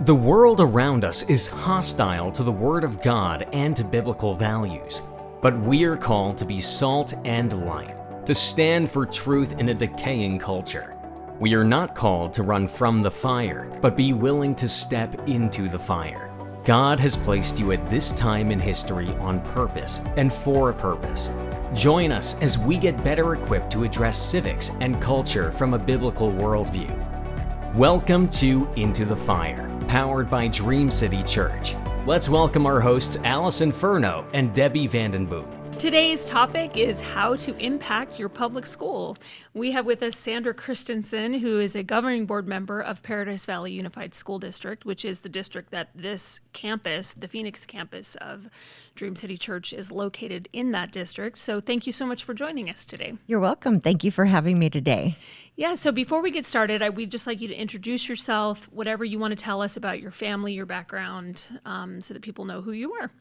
The world around us is hostile to the Word of God and to biblical values, but we are called to be salt and light, to stand for truth in a decaying culture. We are not called to run from the fire, but be willing to step into the fire. God has placed you at this time in history on purpose and for a purpose. Join us as we get better equipped to address civics and culture from a biblical worldview. Welcome to Into the Fire, powered by Dream City Church. Let's welcome our hosts Allison Furno and Debi Vandenboom. Today's topic is how to impact your public school. We have with us Sandra Christensen, who is a governing board member of Paradise Valley Unified School District, which is the district that this campus, the Phoenix campus of Dream City Church, is located in that district. So thank you so much for joining us today. You're welcome. Thank you for having me today. Yeah, so before we get started, we'd just like you to introduce yourself, whatever you want to tell us about your family, your background, so that people know who you are.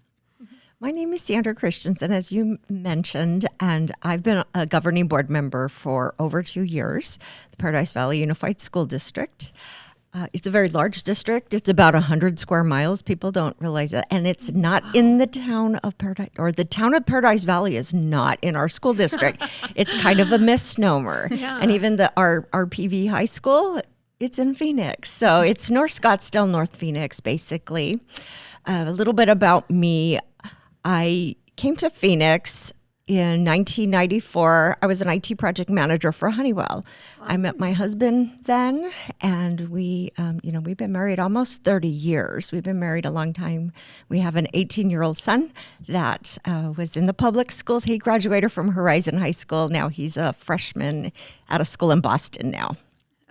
My name is Sandra Christensen, as you mentioned, and I've been a governing board member for over 2 years, the Paradise Valley Unified School District. It's a very large district. It's about 100 square miles. People don't realize that. And it's not in the town of Paradise, or the town of Paradise Valley is not in our school district. It's kind of a misnomer. Yeah. And even our PV high school, it's in Phoenix. So it's North Scottsdale, North Phoenix, basically. A little bit about me. I came to Phoenix in 1994. I was an IT project manager for Honeywell. Wow. I met my husband then, and we've been married almost 30 years. We've been married a long time. We have an 18-year-old son that was in the public schools. He graduated from Horizon High School. Now he's a freshman at a school in Boston now.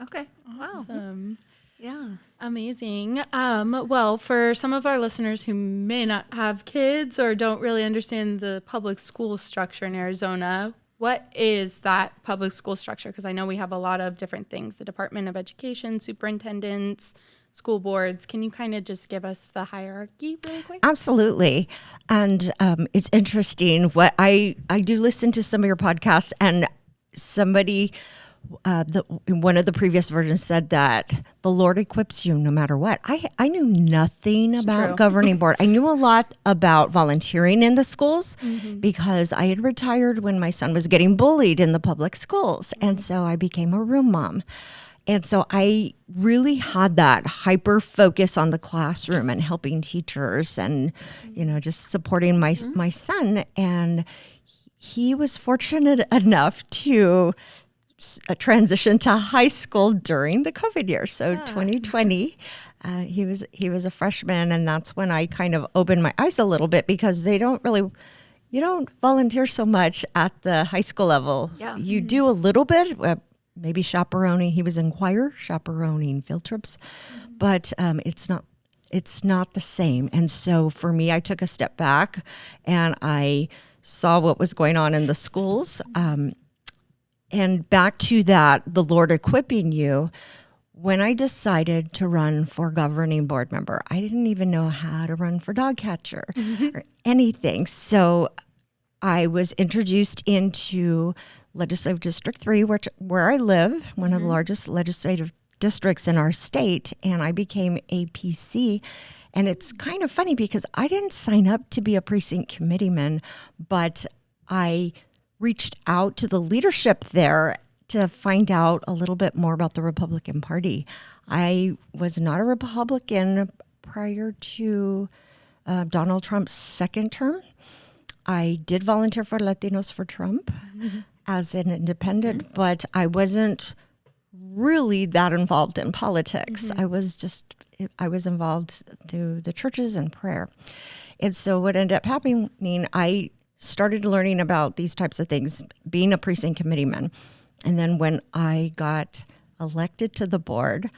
Okay. Wow. Awesome. Yeah. Amazing. Well, for some of our listeners who may not have kids or don't really understand the public school structure in Arizona, what is that public school structure? Because I know we have a lot of different things, the Department of Education, superintendents, school boards. Can you kind of just give us the hierarchy really quick? Absolutely. And it's interesting. What I do listen to some of your podcasts, and somebody in one of the previous versions said that the Lord equips you no matter what. I knew nothing about governing board. I knew a lot about volunteering in the schools because I had retired when my son was getting bullied in the public schools. And so I became a room mom. And so I really had that hyper focus on the classroom and helping teachers and, just supporting my son. And he was fortunate enough to a transition to high school during the COVID year. So 2020, he was a freshman, and that's when I kind of opened my eyes a little bit, because you don't volunteer so much at the high school level. Yeah. You do a little bit, maybe chaperoning. He was in choir, chaperoning field trips, but it's not the same. And so for me, I took a step back and I saw what was going on in the schools. And back to that, the Lord equipping you, when I decided to run for governing board member, I didn't even know how to run for dog catcher or anything. So I was introduced into Legislative District 3, where I live, one of the largest legislative districts in our state, and I became a PC. And it's kind of funny because I didn't sign up to be a precinct committeeman, but I reached out to the leadership there to find out a little bit more about the Republican Party. I was not a Republican prior to Donald Trump's second term. I did volunteer for Latinos for Trump as an independent, but I wasn't really that involved in politics. I was involved through the churches and prayer. And so what ended up happening, I started learning about these types of things, being a precinct committeeman. And then when I got elected to the board,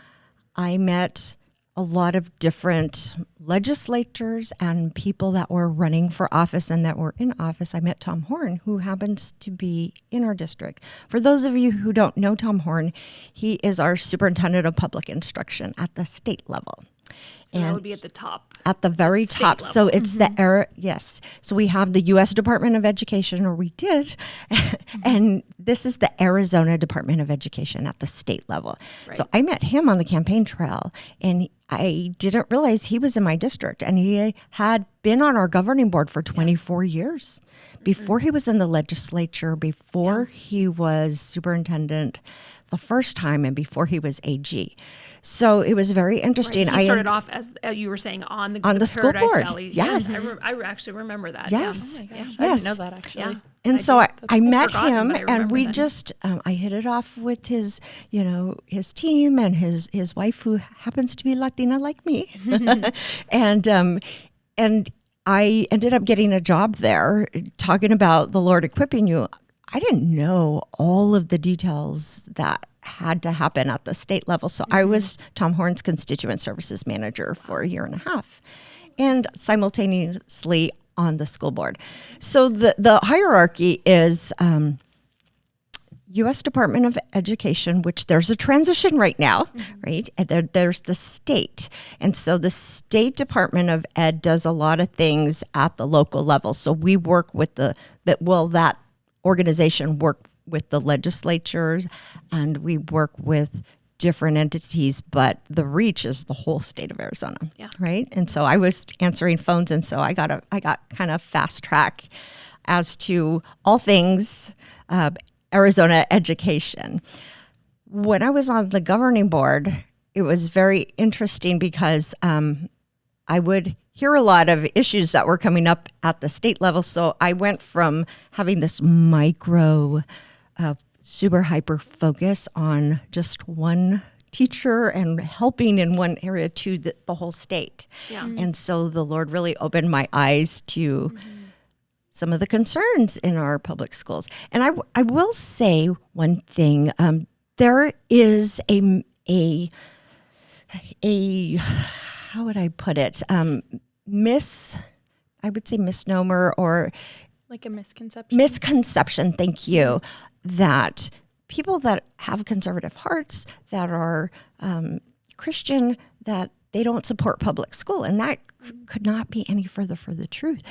I met a lot of different legislators and people that were running for office and that were in office. I met Tom Horn, who happens to be in our district. For those of you who don't know Tom Horn, he is our superintendent of public instruction at the state level. So that would be at the top. At the very top. Level. So it's the era. Yes. So we have the U.S. Department of Education, or we did, and this is the Arizona Department of Education at the state level. Right. So I met him on the campaign trail, and I didn't realize he was in my district, and he had been on our governing board for 24 years. Before he was in the legislature, before he was superintendent the first time, and before he was AG. So it was very interesting. Right. He started off, as you were saying, on the school Paradise board. Valley. Yes. I actually remember that. Yes. Oh my gosh, Yes. I didn't know that actually. Yeah. And so I met forgotten, him, but I and remember we then. just I hit it off with his team and his wife, who happens to be Latina like me, and I ended up getting a job there, talking about the Lord equipping you. I didn't know all of the details that had to happen at the state level, so I was Tom Horn's constituent services manager for a year and a half, and simultaneously on the school board. So the hierarchy is U.S. Department of Education, which there's a transition right now, right? And there's the state. And so the State Department of Ed does a lot of things at the local level. So we work with that organization work with the legislatures, and we work with different entities, but the reach is the whole state of Arizona, right? And so I was answering phones, and so I got kind of fast track as to all things Arizona education. When I was on the governing board, it was very interesting because I would hear a lot of issues that were coming up at the state level. So I went from having this micro super hyper focus on just one teacher and helping in one area to the whole state. Yeah. And so the Lord really opened my eyes to some of the concerns in our public schools. And I will say one thing. There is a how would I put it? I would say misnomer or Like a misconception. Misconception, thank you, that people that have conservative hearts, that are Christian, that they don't support public school. And that could not be any further from the truth.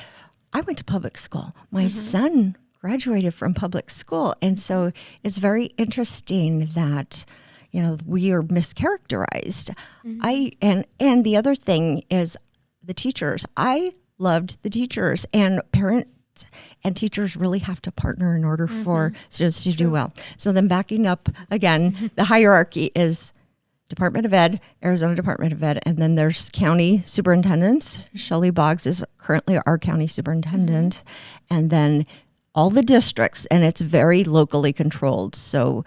I went to public school. My son graduated from public school. And so it's very interesting that, we are mischaracterized. And the other thing is the teachers. I loved the teachers, and parents and teachers really have to partner in order for students to do well. So then backing up again, the hierarchy is Department of Ed, Arizona Department of Ed, and then there's county superintendents. Shelley Boggs is currently our county superintendent, and then all the districts, and it's very locally controlled. So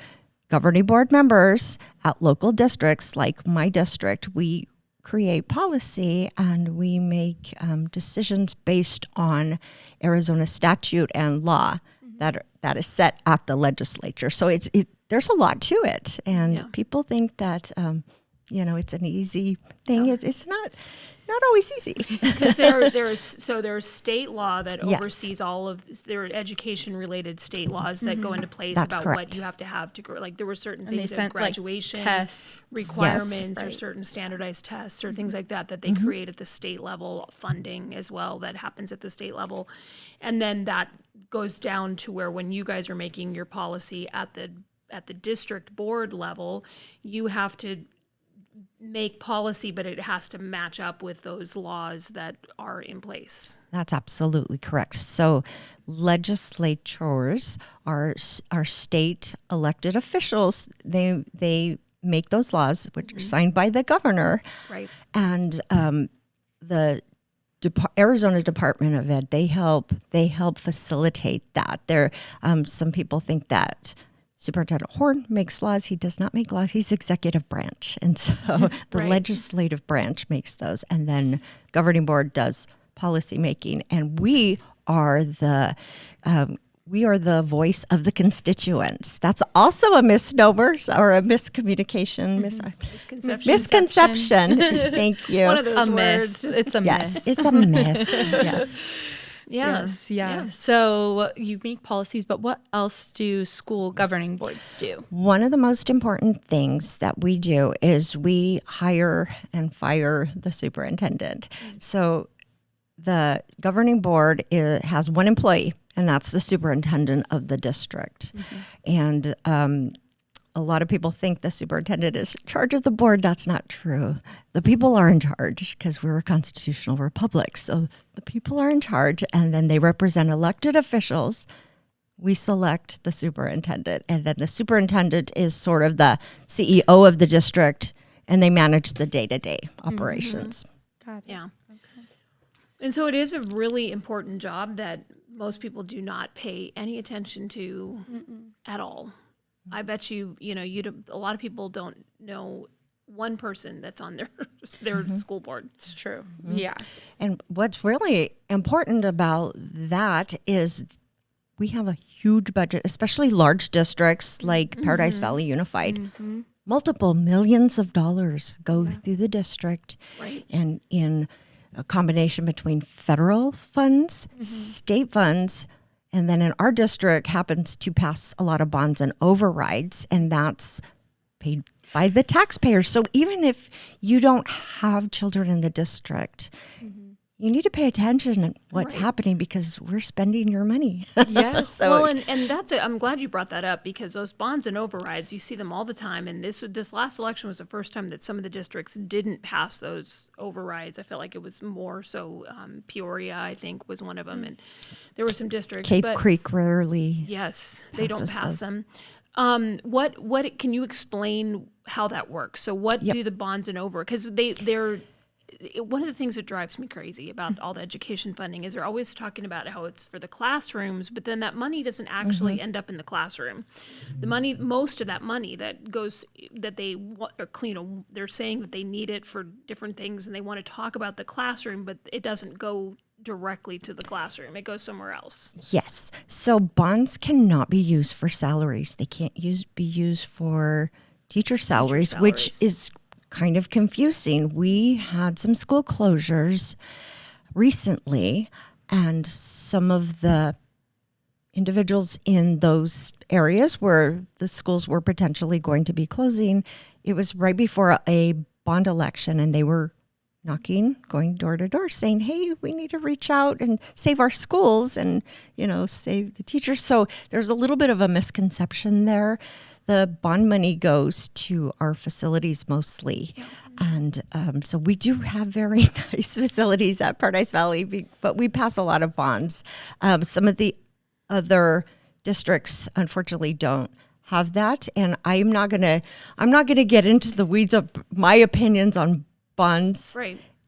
governing board members at local districts, like my district, we create policy and we make decisions based on Arizona statute and law that is set at the legislature. So there's a lot to it, and people think that it's an easy thing. It's not always easy, because there's state law that oversees all of their education related state laws that go into place. That's about correct. what you have to have to grow. Like there were certain And they things, sent, graduation tests. requirements, Yes. or Right. certain standardized tests or things like that they create at the state level. Funding as well that happens at the state level, and then that goes down to where when you guys are making your policy at the district board level, you have to make policy, but it has to match up with those laws that are in place. That's absolutely correct. So legislatures are state elected officials. They make those laws, which are signed by the governor. Right. And the Arizona Department of Ed, they help facilitate that. There, some people think that Superintendent Horn makes laws. He does not make laws. He's executive branch. And so the legislative branch makes those. And then governing board does policy making. And we are the voice of the constituents. That's also a misnomer or a miscommunication. Misconception. Thank you. One of those A words. miss. It's a Yes, miss. it's a miss. Yes. Yes, yeah. So you make policies, but what else do school governing boards do? One of the most important things that we do is we hire and fire the superintendent. So the governing board has one employee, and that's the superintendent of the district. And a lot of people think the superintendent is in charge of the board. That's not true. The people are in charge because we're a constitutional republic. So the people are in charge, and then they represent elected officials. We select the superintendent, and then the superintendent is sort of the CEO of the district, and they manage the day-to-day operations. Got it. Yeah. And so it is a really important job that most people do not pay any attention to at all. I bet you a lot of people don't know one person that's on their school board. It's true. Yeah. And what's really important about that is we have a huge budget, especially large districts like Paradise Valley Unified. Multiple millions of dollars go through the district, Right. and in a combination between federal funds, state funds, and then in our district happens to pass a lot of bonds and overrides, and that's paid by the taxpayers. So even if you don't have children in the district, you need to pay attention to what's happening because we're spending your money. Yes. So- Well, and I'm glad you brought that up because those bonds and overrides, you see them all the time. And this last election was the first time that some of the districts didn't pass those overrides. I felt like it was more so Peoria, I think, was one of them. And there were some districts. Cave but Creek rarely. yes, they don't passes pass those. them. What can you explain how that works? So what do the bonds and over? Because they're one of the things that drives me crazy about all the education funding is they're always talking about how it's for the classrooms, but then that money doesn't actually end up in the classroom. The money, most of that money that goes, that they want, or they're saying that they need it for different things and they want to talk about the classroom, but it doesn't go directly to the classroom. It goes somewhere else. Yes. So bonds cannot be used for salaries. They can't be used for teacher salaries, which is kind of confusing. We had some school closures recently, and some of the individuals in those areas where the schools were potentially going to be closing, it was right before a bond election, and they were going door to door saying, hey, we need to reach out and save our schools and, save the teachers. So there's a little bit of a misconception there. The bond money goes to our facilities mostly. Yeah. And so we do have very nice facilities at Paradise Valley, but we pass a lot of bonds. Some of the other districts, unfortunately, don't have that. And I'm not gonna get into the weeds of my opinions on bonds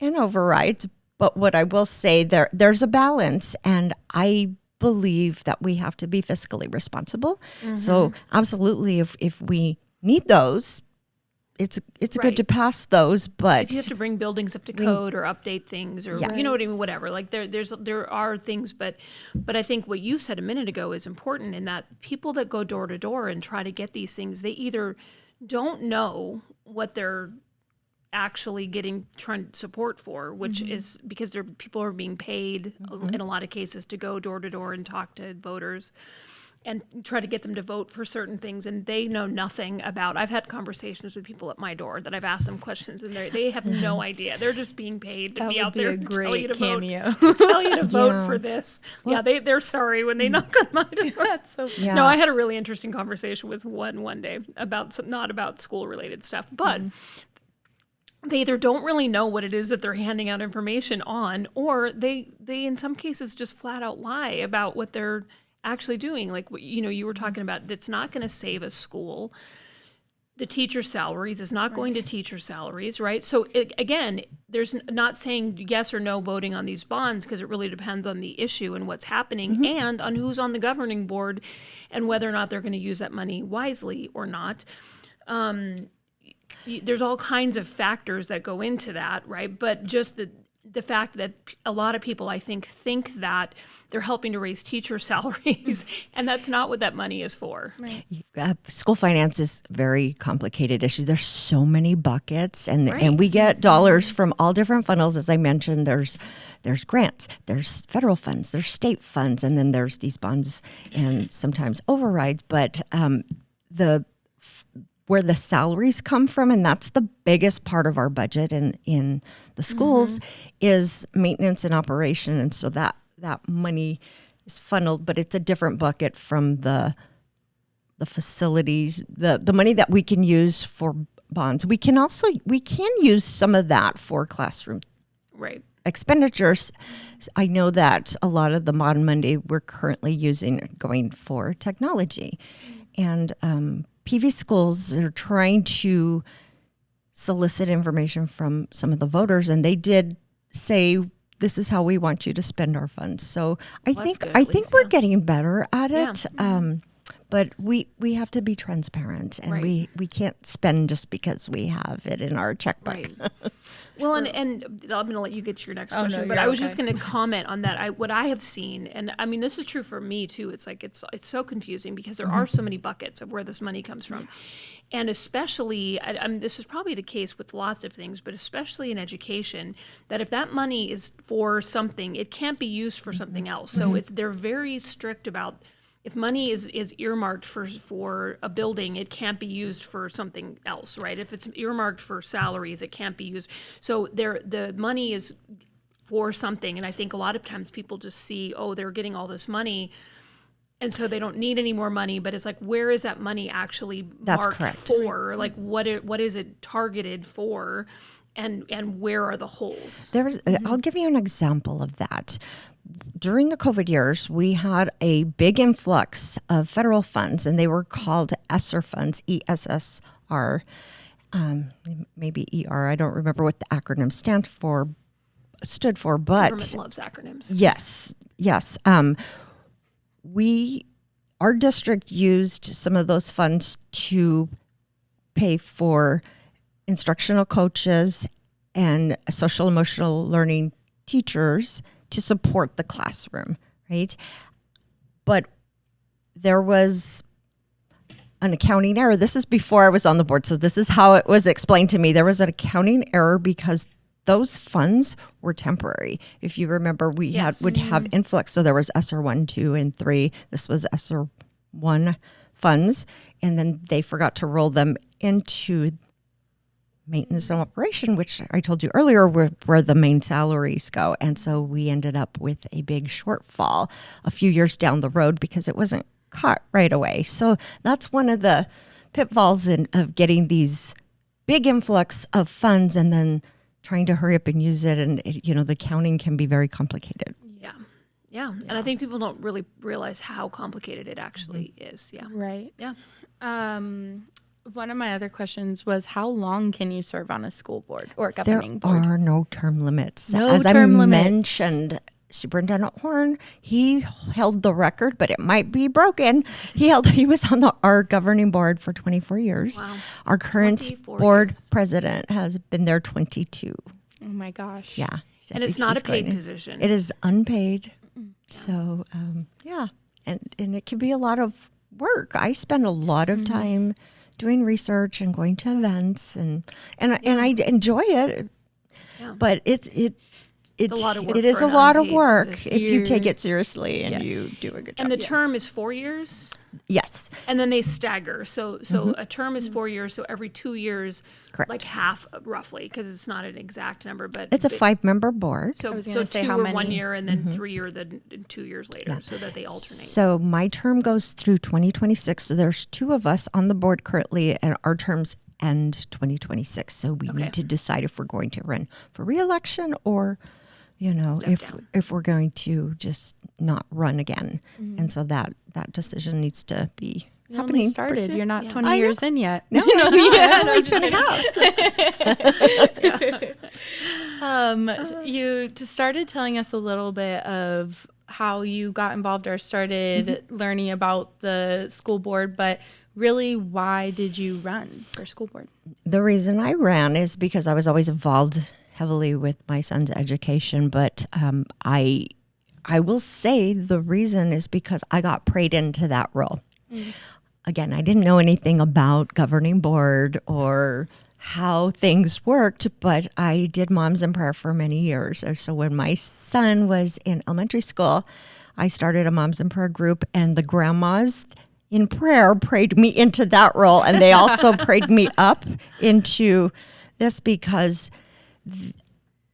and overrides. But what I will say, there's a balance, and I believe that we have to be fiscally responsible. So absolutely, if we need those, it's good to pass those. But if you have to bring buildings up to code or update things, or you know what I mean, whatever. Like there are things, but I think what you said a minute ago is important in that people that go door to door and try to get these things, they either don't know what they're actually trying to support for, which is because people are being paid in a lot of cases to go door to door and talk to voters and try to get them to vote for certain things, and they know nothing about. I've had conversations with people at my door that I've asked them questions, and they have no idea. They're just being paid to be out there to tell you to cameo. vote, to tell you to vote for this. Well, they're sorry when they knock on my door. That's so funny. No, I had a really interesting conversation with one day about not about school related stuff, but they either don't really know what it is that they're handing out information on, or they in some cases just flat out lie about what they're actually doing. Like, you were talking about, that's not going to save a school. The teacher salaries is not going to teacher salaries, right? So again, there's not saying yes or no voting on these bonds, because it really depends on the issue and what's happening and on who's on the governing board and whether or not they're going to use that money wisely or not. There's all kinds of factors that go into that, right? But just the fact that a lot of people, I think that they're helping to raise teacher salaries, and that's not what that money is for. Right. School finance is a very complicated issue. There's so many buckets, and we get dollars from all different funnels. As I mentioned, there's grants, there's federal funds, there's state funds, and then there's these bonds and sometimes overrides. But where the salaries come from, and that's the biggest part of our budget in the schools, is maintenance and operation. And so that money is funneled, but it's a different bucket from the the facilities, the money that we can use for bonds. We can use some of that for classroom Right. expenditures. I know that a lot of the Mod Monday we're currently going for technology, and PV schools are trying to solicit information from some of the voters, and they did say, this is how we want you to spend our funds. So I think we're getting better at it. But we have to be transparent, and we can't spend just because we have it in our checkbook. Right. Well, and I'm going to let you get to your next question, but I was just going to comment on that. What I have seen, and I mean, this is true for me too. It's like it's so confusing because there are so many buckets of where this money comes from, and especially, this is probably the case with lots of things, but especially in education, that if that money is for something, it can't be used for something else. So they're very strict about. If money is earmarked for a building, it can't be used for something else, right? If it's earmarked for salaries, it can't be used. So the money is for something, and I think a lot of times people just see, oh, they're getting all this money, and so they don't need any more money. But it's like, where is that money actually marked for? Like, what is it targeted for, and where are the holes? I'll give you an example of that. During the COVID years, we had a big influx of federal funds, and they were called ESSER funds, ESSR, maybe ER. I don't remember what the acronym stood for, but government loves acronyms. Yes. Our district used some of those funds to pay for instructional coaches and social emotional learning teachers to support the classroom, right? But there was an accounting error. This is before I was on the board, so this is how it was explained to me. There was an accounting error because those funds were temporary. If you remember, we would have influx. So there was ESSER 1, 2, and 3. This was ESSER 1 funds, and then they forgot to roll them into maintenance and operation, which I told you earlier where the main salaries go. And so we ended up with a big shortfall a few years down the road because it wasn't caught right away. So that's one of the pitfalls of getting these big influx of funds and then trying to hurry up and use it. And, the counting can be very complicated. Yeah. And I think people don't really realize how complicated it actually is. Yeah. Right. Yeah. One of my other questions was, how long can you serve on a school board or governing board? There are no term limits. As I mentioned, Superintendent Horn, he held the record, but it might be broken. He was on our governing board for 24 years. Wow. Our current board president has been there 22. Oh my gosh. Yeah. And it's not a paid position. It is unpaid. So, and it can be a lot of work. I spend a lot of time doing research and going to events, and I enjoy it. Yeah. But it's a lot of work. It is a lot of work if you take it seriously and you do a good job. And the term is 4 years? Yes. And then they stagger. So a term is 4 years, so every 2 years, correct, like half roughly, because it's not an exact number, but it's a 5-member board. So 2 or 1 year, and then 3 or 2 years later, so that they alternate. So my term goes through 2026. So there's 2 of us on the board currently, and our terms end 2026. So we need to decide if we're going to run for re-election or if we're going to just not run again. And so that decision needs to be happening. You started. You're not 20 years in yet. No, only 2.5. You started telling us a little bit of how you got involved or started learning about the school board, but really, why did you run for school board? The reason I ran is because I was always involved heavily with my son's education, but I will say the reason is because I got prayed into that role. Again, I didn't know anything about governing board or how things worked, but I did Moms in Prayer for many years. So when my son was in elementary school, I started a Moms in Prayer group, and the grandmas in prayer prayed me into that role, and they also prayed me up into this because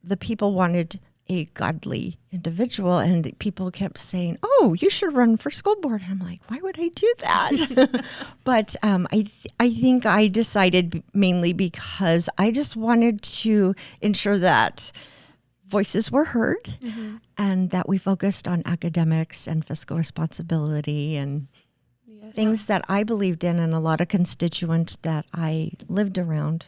the people wanted a godly individual, and people kept saying, "Oh, you should run for school board." And I'm like, "Why would I do that?" But I think I decided mainly because I just wanted to ensure that voices were heard and that we focused on academics and fiscal responsibility and things that I believed in, and a lot of constituents that I lived around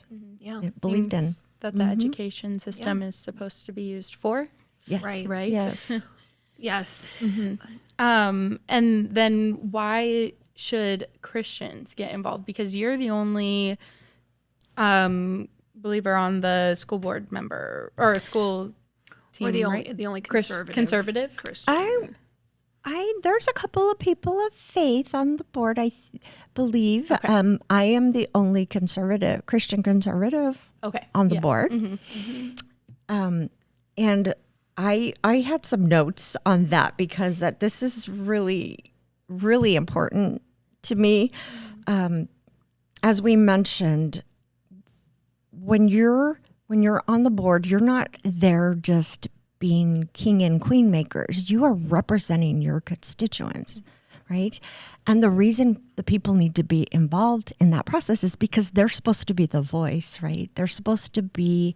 believed in. That the education system is supposed to be used for. Yes. Right. Yes. Yes. And then why should Christians get involved? Because you're the only believer on the school board member or school team, We're the right? only conservative Christian. There's a couple of people of faith on the board, I believe. Okay. I am the only Christian conservative on the board. And I had some notes on that because this is really, really important to me. As we mentioned, when you're on the board, you're not there just being king and queen makers. You are representing your constituents, right? And the reason the people need to be involved in that process is because they're supposed to be the voice, right? They're supposed to be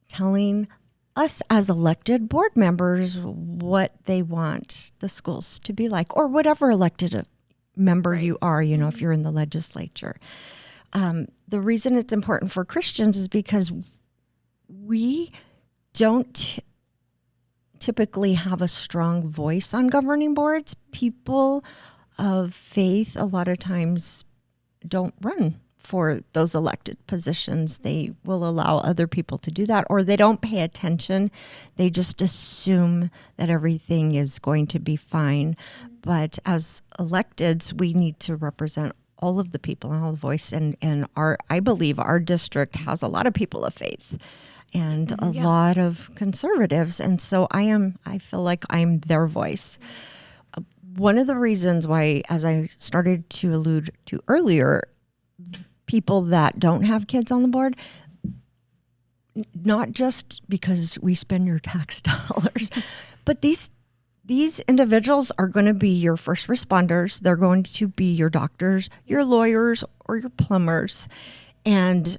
telling us as elected board members what they want the schools to be like, or whatever elected member you are, if you're in the legislature. The reason it's important for Christians is because we don't typically have a strong voice on governing boards. People of faith a lot of times don't run for those elected positions. They will allow other people to do that, or they don't pay attention. They just assume that everything is going to be fine. But as electeds, we need to represent all of the people and all the voice. And I believe our district has a lot of people of faith and a lot of conservatives. And so I feel like I'm their voice. One of the reasons why, as I started to allude to earlier, people that don't have kids on the board, not just because we spend your tax dollars, but these individuals are going to be your first responders. They're going to be your doctors, your lawyers, or your plumbers. And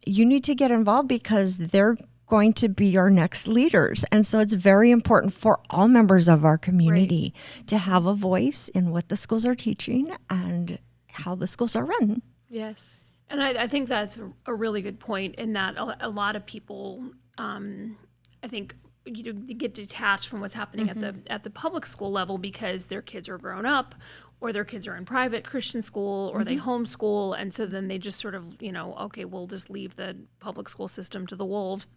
you need to get involved because they're going to be your next leaders. And so it's very important for all members of our community to have a voice in what the schools are teaching and how the schools are run. Yes. And I think that's a really good point in that a lot of people, I think, get detached from what's happening at the public school level because their kids are grown up, or their kids are in private Christian school, or they homeschool, and so then they just sort of, okay, we'll just leave the public school system to the wolves,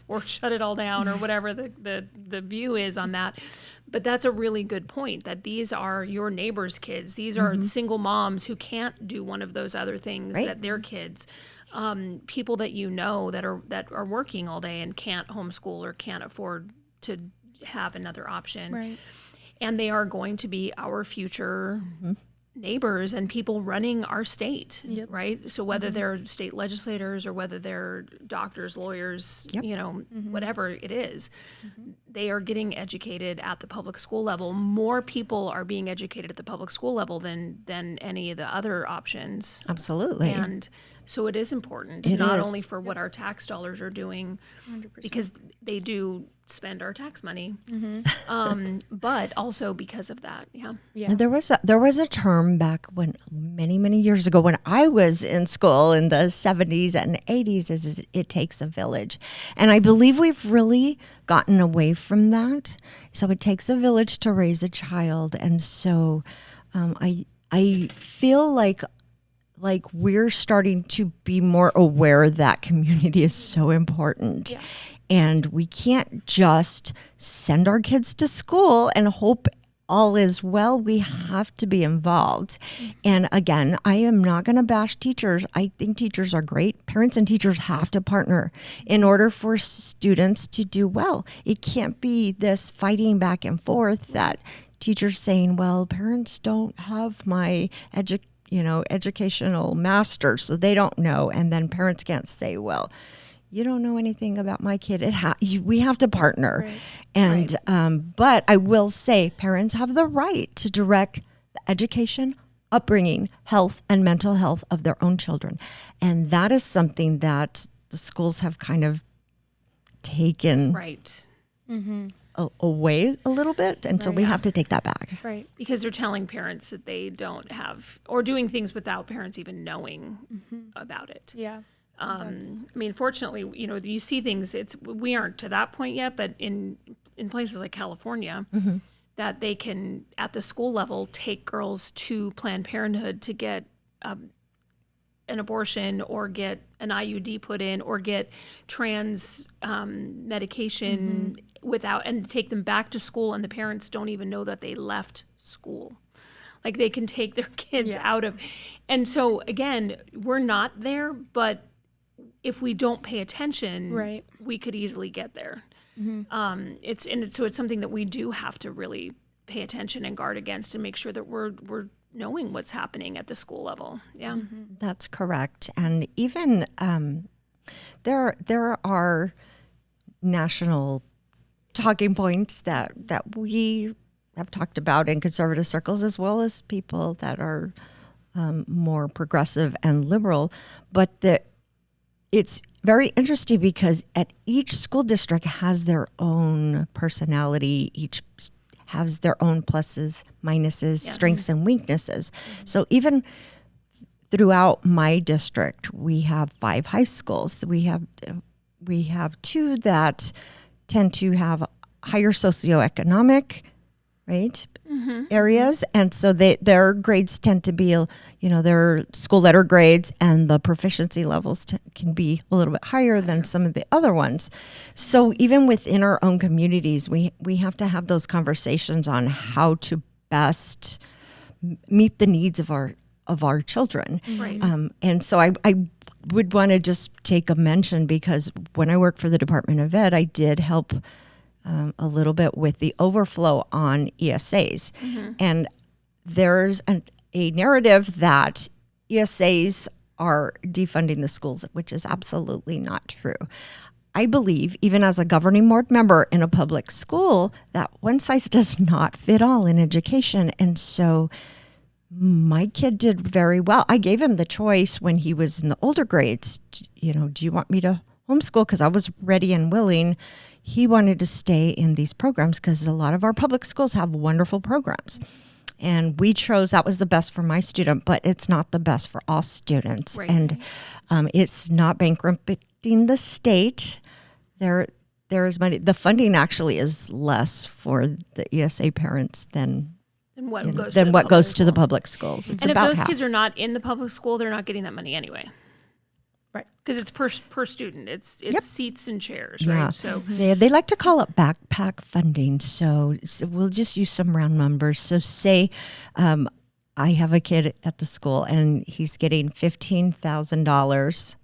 or shut it all down, or whatever the view is on that. But that's a really good point, that these are your neighbors' kids. These are single moms who can't do one of those other things that their kids. People that that are working all day and can't homeschool or can't afford to have another option. Right. And they are going to be our future neighbors and people running our state, right? So whether they're state legislators or whether they're doctors, lawyers, whatever it is, they are getting educated at the public school level. More people are being educated at the public school level than any of the other options. Absolutely. And so it is important, only for what our tax dollars are doing, 100%. Because they do spend our tax money, but also because of that. Yeah. There was a term back when many years ago when I was in school in the 70s and 80s is it takes a village. And I believe we've really gotten away from that. So it takes a village to raise a child. And so I feel like we're starting to be more aware that community is so important. Yeah. And we can't just send our kids to school and hope all is well. We have to be involved. And again, I am not going to bash teachers. I think teachers are great. Parents and teachers have to partner in order for students to do well. It can't be this fighting back and forth that teachers saying, well, parents don't have my educational master's, so they don't know. And then parents can't say, well, you don't know anything about my kid. We have to partner. Right. And, but I will say parents have the right to direct the education, upbringing, health, and mental health of their own children. And that is something that the schools have kind of taken Right. away a little bit. And so we have to take that back. Right. Because they're telling parents that they don't have, or doing things without parents even knowing about it. Yeah. I mean, fortunately, you see things. We aren't to that point yet, but in places like California, that they can at the school level take girls to Planned Parenthood to get an abortion or get an IUD put in or get trans medication without, and take them back to school, and the parents don't even know that they left school. Like they can take their kids out of, and so again, we're not there, but if we don't pay attention, we could easily get there. So it's something that we do have to really pay attention and guard against, and make sure that we're knowing what's happening at the school level. Yeah, That's correct. And even there are national talking points that we have talked about in conservative circles, as well as people that are more progressive and liberal, but it's very interesting because at each school district has their own personality. Each has their own pluses, minuses, strengths, and weaknesses. So even throughout my district, we have 5 high schools. We have 2 that tend to have higher socioeconomic, right, areas, and so their grades tend to be, their school letter grades and the proficiency levels can be a little bit higher than some of the other ones. So even within our own communities, we have to have those conversations on how to best meet the needs of our children. right. And so I would want to just take a mention, because when I worked for the Department of Ed, I did help a little bit with the overflow on ESAs. And there's a narrative that ESAs are defunding the schools, which is absolutely not true. I believe, even as a governing board member in a public school, that one size does not fit all in education. And so my kid did very well. I gave him the choice when he was in the older grades, do you want me to homeschool? Because I was ready and willing. He wanted to stay in these programs because a lot of our public schools have wonderful programs. And we chose that was the best for my student, but it's not the best for all students. Right. And it's not bankrupting the state. There is money. The funding actually is less for the ESA parents than what goes to the public schools. It's And if about those half. kids are not in the public school, they're not getting that money anyway. Right. Because it's per student. It's seats and chairs, Yeah. right? So They like to call it backpack funding. So we'll just use some round numbers. So say I have a kid at the school and he's getting $15,000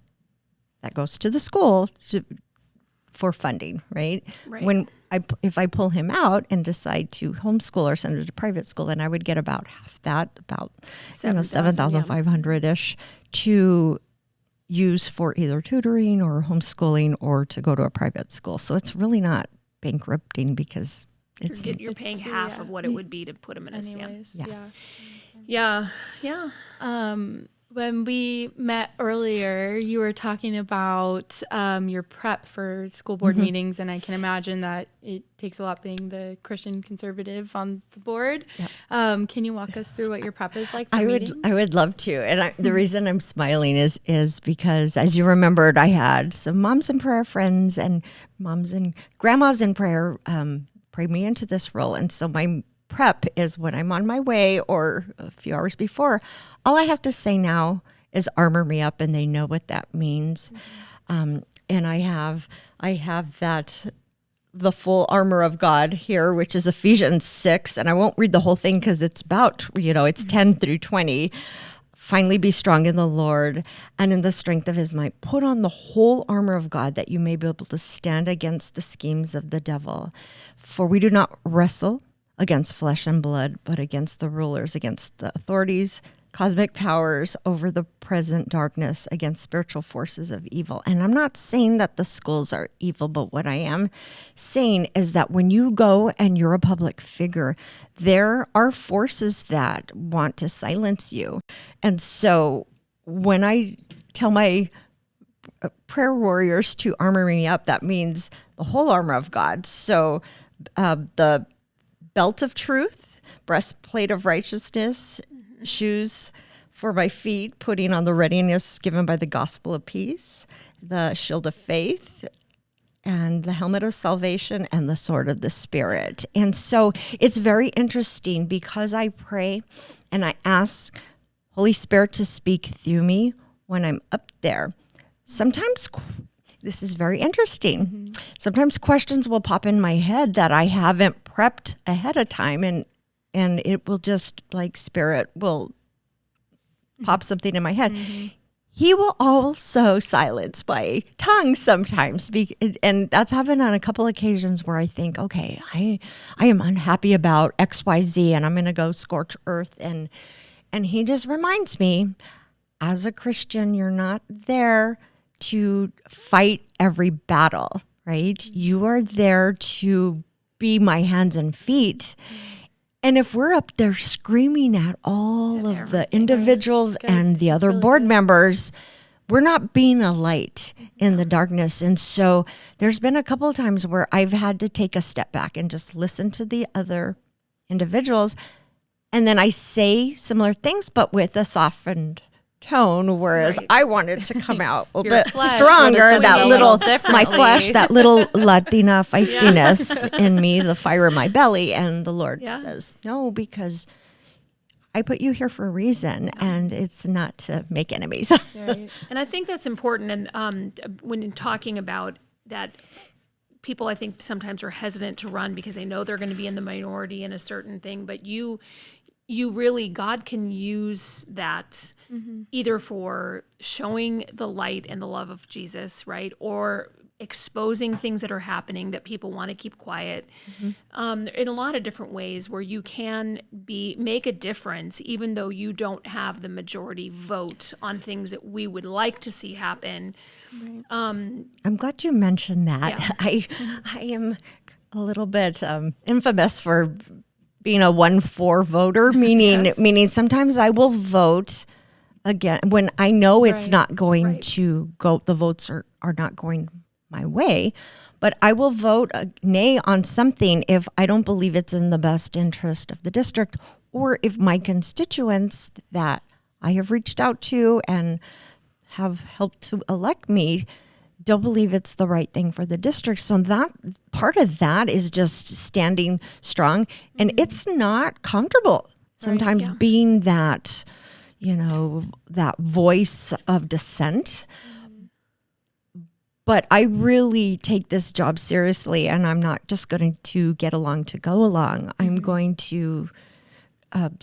that goes to the school for funding, right? Right. If I pull him out and decide to homeschool or send him to private school, then I would get about half that, about $7,500-ish to use for either tutoring or homeschooling or to go to a private school. So it's really not bankrupting because you're paying half of what it would be to put them in a Anyways, Yeah. When we met earlier, you were talking about your prep for school board meetings, and I can imagine that it takes a lot being the Christian conservative on the board. Yep. Can you walk us through what your prep is like for meetings? I would love to. And the reason I'm smiling is because, as you remembered, I had some moms in prayer friends and moms and grandmas in prayer pray me into this role. And so my prep is when I'm on my way or a few hours before. All I have to say now is armor me up, and they know what that means. And I have that the full armor of God here, which is Ephesians 6, and I won't read the whole thing because it's about it's 10 through 20. Finally, be strong in the Lord and in the strength of his might. Put on the whole armor of God that you may be able to stand against the schemes of the devil. For we do not wrestle against flesh and blood, but against the rulers, against the authorities, cosmic powers over the present darkness against spiritual forces of evil. And I'm not saying that the schools are evil, but what I am saying is that when you go and you're a public figure, there are forces that want to silence you. And so when I tell my prayer warriors to armor me up, that means the whole armor of God. So the belt of truth, breastplate of righteousness, shoes for my feet, putting on the readiness given by the gospel of peace, the shield of faith, and the helmet of salvation, and the sword of the Spirit. And so it's very interesting because I pray and I ask Holy Spirit to speak through me when I'm up there. Sometimes, this is very interesting. Sometimes questions will pop in my head that I haven't prepped ahead of time, and it will just, like, Spirit will pop something in my head. He will also silence my tongue sometimes, and that's happened on a couple occasions where I think, okay, I am unhappy about XYZ, and I'm going to go scorch earth, and he just reminds me, as a Christian, you're not there to fight every battle, right? You are there to be my hands and feet. And if we're up there screaming at all of the individuals and the other board members, we're not being a light in the darkness. And so there's been a couple of times where I've had to take a step back and just listen to the other individuals. And then I say similar things, but with a softened tone, whereas I wanted to come out a little bit stronger, that little, my flesh, that little Latina feistiness in me, the fire in my belly. And the Lord says, no, because I put you here for a reason, and it's not to make enemies. Right. And I think that's important. And when talking about that, people, I think, sometimes are hesitant to run because they know they're going to be in the minority in a certain thing, but you really, God can use that either for showing the light and the love of Jesus, right? Or exposing things that are happening that people want to keep quiet in a lot of different ways where you can make a difference, even though you don't have the majority vote on things that we would like to see happen. Right. I'm glad you mentioned that. Yeah. I am a little bit infamous for being a 1-4 voter, meaning sometimes I will vote again when I know it's not going to go, the votes are not going my way, but I will vote nay on something if I don't believe it's in the best interest of the district, or if my constituents that I have reached out to and have helped to elect me don't believe it's the right thing for the district. So that part of that is just standing strong, and it's not comfortable sometimes being that, that voice of dissent. But I really take this job seriously, and I'm not just going to get along to go along. I'm going to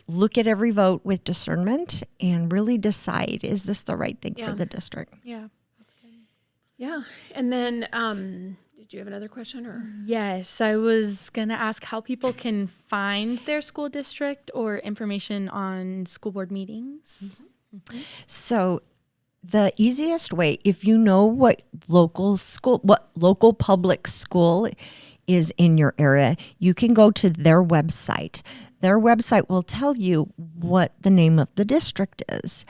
look at every vote with discernment and really decide, is this the right thing for the district? Yeah. Yeah. And then, did you have another question? Or Yes, I was going to ask how people can find their school district or information on school board meetings. So the easiest way, if you know what local public school is in your area, you can go to their website. Their website will tell you what the name of the district is.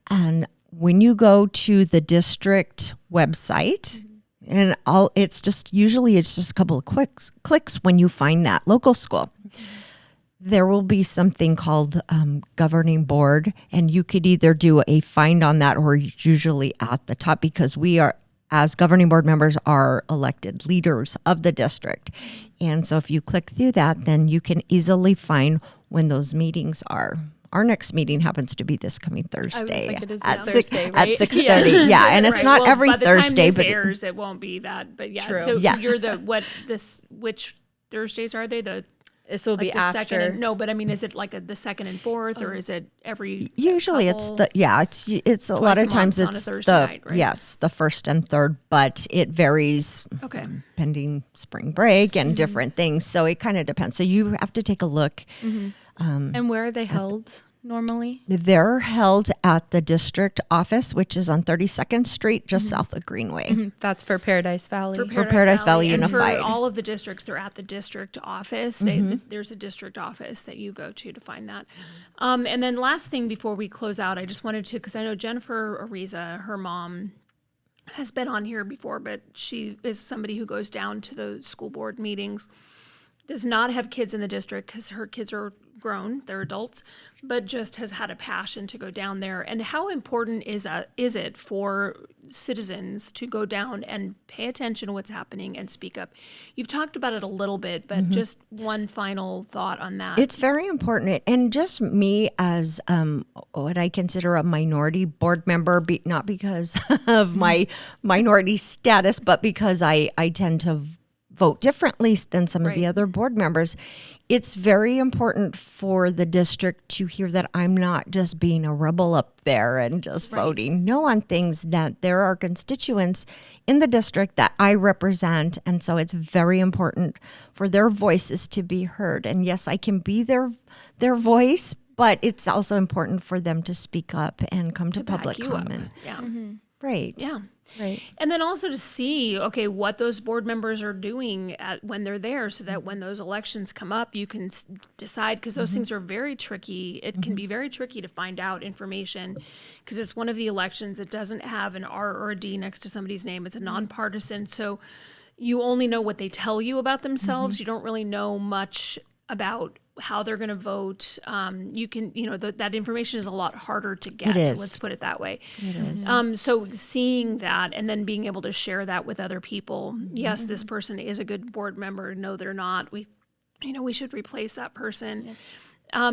And when you go to the district website, and it's just a couple of clicks when you find that local school. There will be something called governing board, and you could either do a find on that, or usually at the top, because we are, as governing board members, are elected leaders of the district. And so if you click through that, then you can easily find when those meetings are. Our next meeting happens to be this coming Thursday it is at Thursday, right? at 6:30. Yeah, and it's not every by the Thursday, time this airs, it won't be that. But True. So you're which Thursdays are they? This will be the after. second. No, but I mean, is it like the second and fourth, or is it every? Usually couple, it's a lot of times on a it's Thursday the night, right? yes, the first and third, but it varies. Okay. Pending spring break and different things, so it kind of depends. So you have to take a look. And where are they held normally? They're held at the district office, which is on 32nd Street, just south of Greenway. That's for Paradise Valley. For Paradise Valley and Unified. for all of the districts, they're at the district office. There's a district office that you go to find that. And then last thing before we close out, I just wanted to, because I know Jennifer Ariza, her mom, has been on here before, but she is somebody who goes down to the school board meetings, does not have kids in the district because her kids are grown, they're adults, but just has had a passion to go down there. And how important is it for citizens to go down and pay attention to what's happening and speak up? You've talked about it a little bit, but just one final thought on that. It's very important. And just me as what I consider a minority board member, not because of my minority status, but because I tend to vote differently than some of the other board members. It's very important for the district to hear that I'm not just being a rebel up there and just voting no on things, that there are constituents in the district that I represent. And so it's very important for their voices to be heard. And yes, I can be their voice, but it's also important for them to speak up and come to public comment. Yeah. Right. Yeah. Right. And then also to see, okay, what those board members are doing when they're there, so that when those elections come up, you can decide, because those things are very tricky. It can be very tricky to find out information, because it's one of the elections that doesn't have an R or a D next to somebody's name. It's a nonpartisan. So you only know what they tell you about themselves. You don't really know much about how they're going to vote. You can, that information is a lot harder to get. It is. Let's put it that way. It is. So seeing that and then being able to share that with other people. Yes, this person is a good board member. No, they're not. We should replace that person.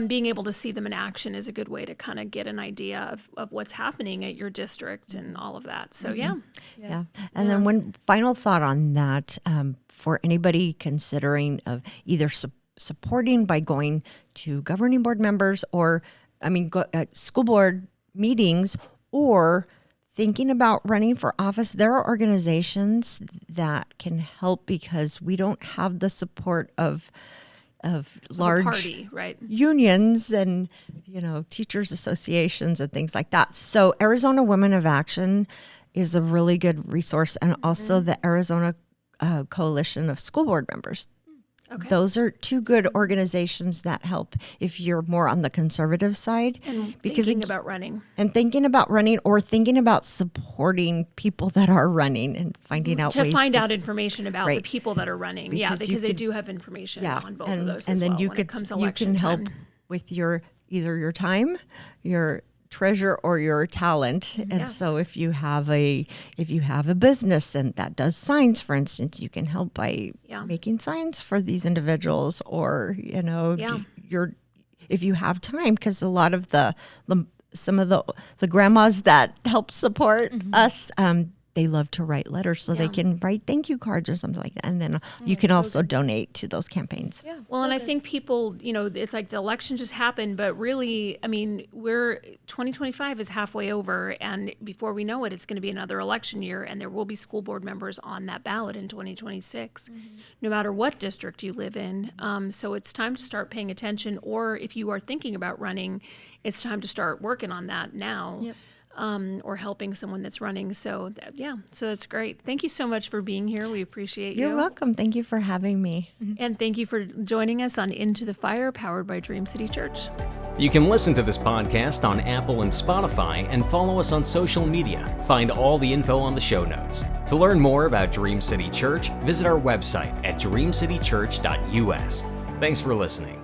Being able to see them in action is a good way to kind of get an idea of what's happening at your district and all of that. So yeah. And then one final thought on that, for anybody considering of either supporting by going to governing board members or, school board meetings, or thinking about running for office, there are organizations that can help, because we don't have the support of large party, right? unions and, teachers associations and things like that. So Arizona Women of Action is a really good resource, and also the Arizona Coalition of School Board Members. Okay. Those are two good organizations that help if you're more on the conservative side. And thinking about running. And thinking about running, or thinking about supporting people that are running and finding out ways to find out information about the people that are running. Because they could, do have information on both of those and as then well you when could, it comes to you election can help time. with either your time, your treasure, or your talent. And so if you have a business and that does signs, for instance, you can help by making signs for these individuals, or if you have time, because a lot of some of the grandmas that help support us, they love to write letters, so they can write thank you cards or something like that. And then you can also donate to those campaigns. Yeah. Well, and I think people, it's like the election just happened, but really, 2025 is halfway over, and before we know it, it's going to be another election year, and there will be school board members on that ballot in 2026, no matter what district you live in. So it's time to start paying attention, or if you are thinking about running, it's time to start working on that now. Yep. Or helping someone that's running. So that's great. Thank you so much for being here. We appreciate you. You're welcome. Thank you for having me. And thank you for joining us on Into the Fire, powered by Dream City Church. You can listen to this podcast on Apple and Spotify, and follow us on social media. Find all the info on the show notes. To learn more about Dream City Church, visit our website at dreamcitychurch.us. Thanks for listening.